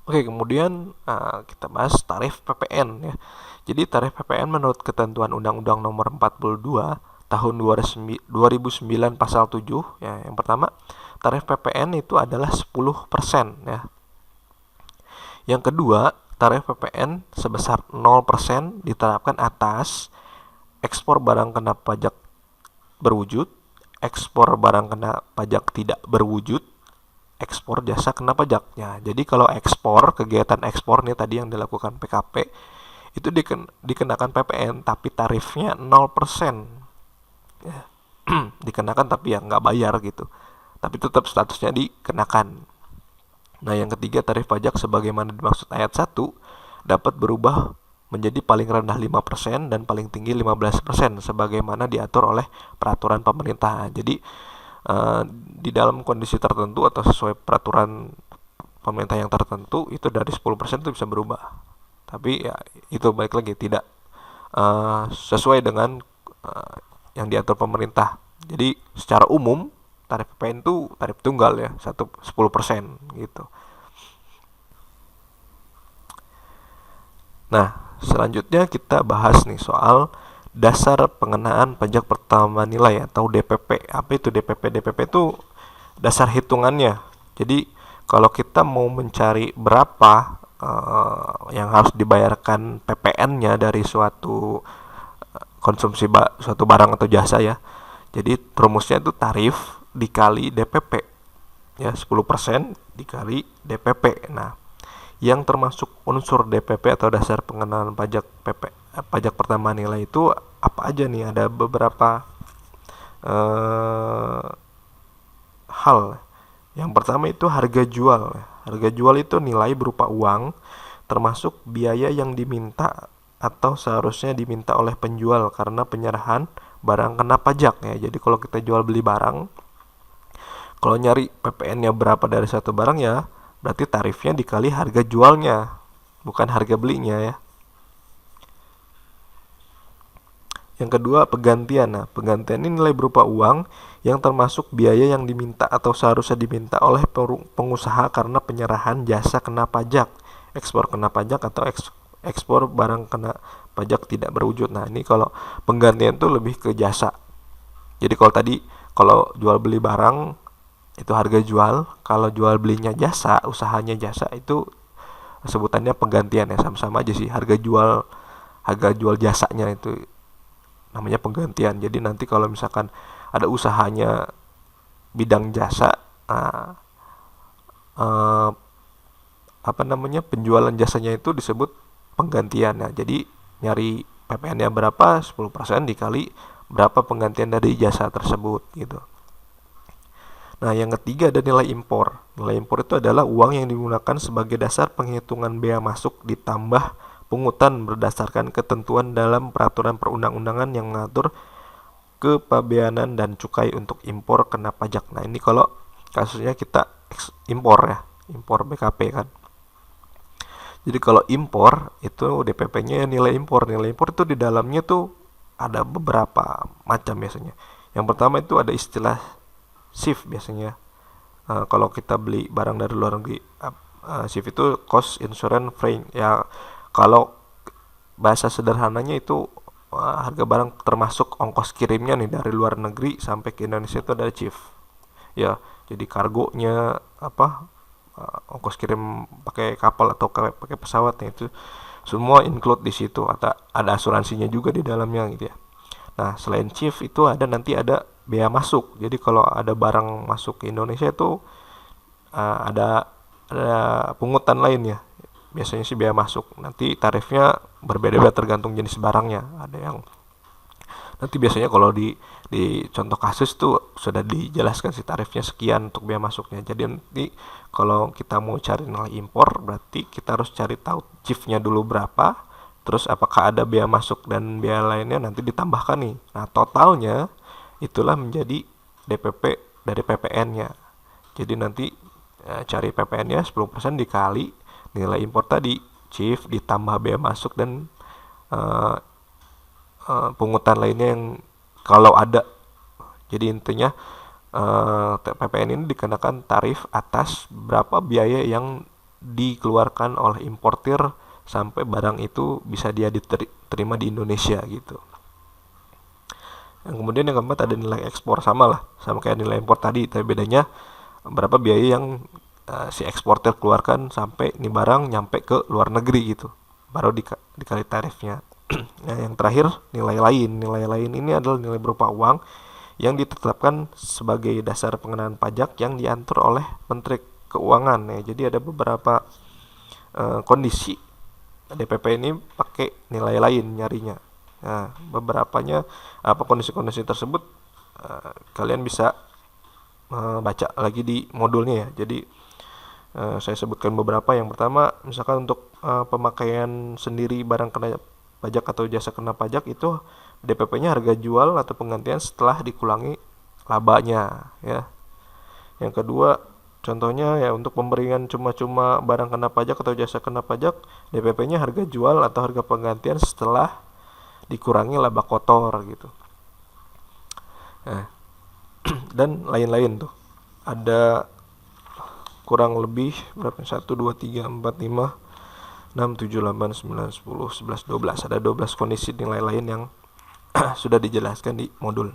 Oke, kemudian kita bahas tarif PPN ya. Jadi tarif PPN menurut ketentuan Undang-Undang Nomor 42 Tahun 2009 Pasal 7 ya. Yang pertama, tarif PPN itu adalah 10% ya. Yang kedua, tarif PPN sebesar 0% diterapkan atas ekspor barang kena pajak berwujud, ekspor barang kena pajak tidak berwujud, ekspor jasa kena pajaknya. Jadi kalau ekspor, kegiatan ekspor nih tadi yang dilakukan PKP itu dikenakan PPN tapi tarifnya 0%. Ya. Dikenakan tapi ya nggak bayar gitu. Tapi tetap statusnya dikenakan. Nah, yang ketiga, tarif pajak sebagaimana dimaksud ayat 1 dapat berubah menjadi paling rendah 5% dan paling tinggi 15% sebagaimana diatur oleh peraturan pemerintah. Jadi di dalam kondisi tertentu atau sesuai peraturan pemerintah yang tertentu itu dari 10% itu bisa berubah. Tapi ya itu balik lagi tidak sesuai dengan yang diatur pemerintah. Jadi secara umum tarif PPN itu tarif tunggal ya, 10% gitu. Nah, selanjutnya kita bahas nih soal dasar pengenaan pajak pertambahan nilai atau DPP. Apa itu DPP? DPP itu dasar hitungannya. Jadi kalau kita mau mencari berapa yang harus dibayarkan PPN-nya dari suatu suatu barang atau jasa ya. Jadi rumusnya itu tarif dikali DPP ya, 10% dikali DPP. Nah, yang termasuk unsur DPP atau dasar pengenaan pajak pajak pertambahan nilai itu apa aja nih? Ada beberapa hal. Yang pertama itu harga jual. Harga jual itu nilai berupa uang termasuk biaya yang diminta atau seharusnya diminta oleh penjual karena penyerahan barang kena pajak ya. Jadi kalau kita jual beli barang, kalau nyari PPN-nya berapa dari satu barang ya, berarti tarifnya dikali harga jualnya, bukan harga belinya ya. Yang kedua, pegantian. Nah, pegantian ini nilai berupa uang yang termasuk biaya yang diminta atau seharusnya diminta oleh pengusaha karena penyerahan jasa kena pajak, ekspor kena pajak atau ekspor barang kena pajak tidak berwujud. Nah, ini kalau penggantian itu lebih ke jasa. Jadi kalau tadi kalau jual beli barang itu harga jual, kalau jual belinya jasa, usahanya jasa itu sebutannya penggantian ya, sama-sama aja sih. Harga jual jasanya itu namanya penggantian. Jadi nanti kalau misalkan ada usahanya bidang jasa, uh, uh, apa namanya, penjualan jasanya itu disebut penggantian ya. Jadi nyari PPN-nya berapa, 10% dikali berapa penggantian dari jasa tersebut gitu. Nah, yang ketiga ada nilai impor. Nilai impor itu adalah uang yang digunakan sebagai dasar penghitungan bea masuk ditambah pungutan berdasarkan ketentuan dalam peraturan perundang-undangan yang mengatur kepabeanan dan cukai untuk impor kena pajak. Nah, ini kalau kasusnya kita impor ya, impor BKP kan. Jadi kalau impor itu DPP-nya nilai impor. Nilai impor itu di dalamnya tuh ada beberapa macam biasanya. Yang pertama itu ada istilah shift biasanya. Kalau kita beli barang dari luar negeri, shift itu cost insurance frame ya. Kalau bahasa sederhananya itu harga barang termasuk ongkos kirimnya nih dari luar negeri sampai ke Indonesia itu ada shift ya. Jadi kargonya apa, ongkos kirim pakai kapal atau pakai pesawatnya itu semua include di situ, atau ada asuransinya juga di dalamnya gitu ya. Nah, selain shift itu nanti ada bea masuk. Jadi kalau ada barang masuk ke Indonesia itu ada pungutan lain ya. Biasanya sih bea masuk. Nanti tarifnya berbeda-beda tergantung jenis barangnya. Ada yang nanti biasanya kalau di contoh kasus tuh sudah dijelaskan sih tarifnya sekian untuk bea masuknya. Jadi nanti kalau kita mau cari nilai impor berarti kita harus cari tahu chiefnya dulu berapa, terus apakah ada bea masuk dan bea lainnya nanti ditambahkan nih. Nah, totalnya itulah menjadi DPP dari PPN-nya. Jadi nanti cari PPN-nya 10% dikali nilai impor tadi, chief ditambah bea masuk dan uh, pungutan lainnya yang kalau ada. Jadi intinya PPN ini dikenakan tarif atas berapa biaya yang dikeluarkan oleh importir sampai barang itu bisa dia diterima di Indonesia gitu. Yang kemudian yang keempat ada nilai ekspor, sama kayak nilai impor tadi, tapi bedanya berapa biaya yang si eksportir keluarkan sampai ini barang nyampe ke luar negeri gitu, baru dikali tarifnya. Nah, yang terakhir nilai lain. Nilai lain ini adalah nilai berupa uang yang ditetapkan sebagai dasar pengenaan pajak yang diatur oleh Menteri Keuangan ya. Jadi ada beberapa kondisi DPP ini pakai nilai lain nyarinya. Nah, beberapanya apa kondisi-kondisi tersebut kalian bisa baca lagi di modulnya ya. Jadi saya sebutkan beberapa. Yang pertama, misalkan untuk pemakaian sendiri barang kena pajak atau jasa kena pajak itu DPP-nya harga jual atau penggantian setelah dikurangi labanya ya. Yang kedua, contohnya ya untuk pemberian cuma-cuma barang kena pajak atau jasa kena pajak, DPP-nya harga jual atau harga penggantian setelah dikurangi laba kotor gitu. Nah, dan lain-lain tuh. Ada kurang lebih berapa? 1 2 3 4 5 6 7 8 9 10 11 12. Ada 12 kondisi nilai lain yang sudah dijelaskan di modul.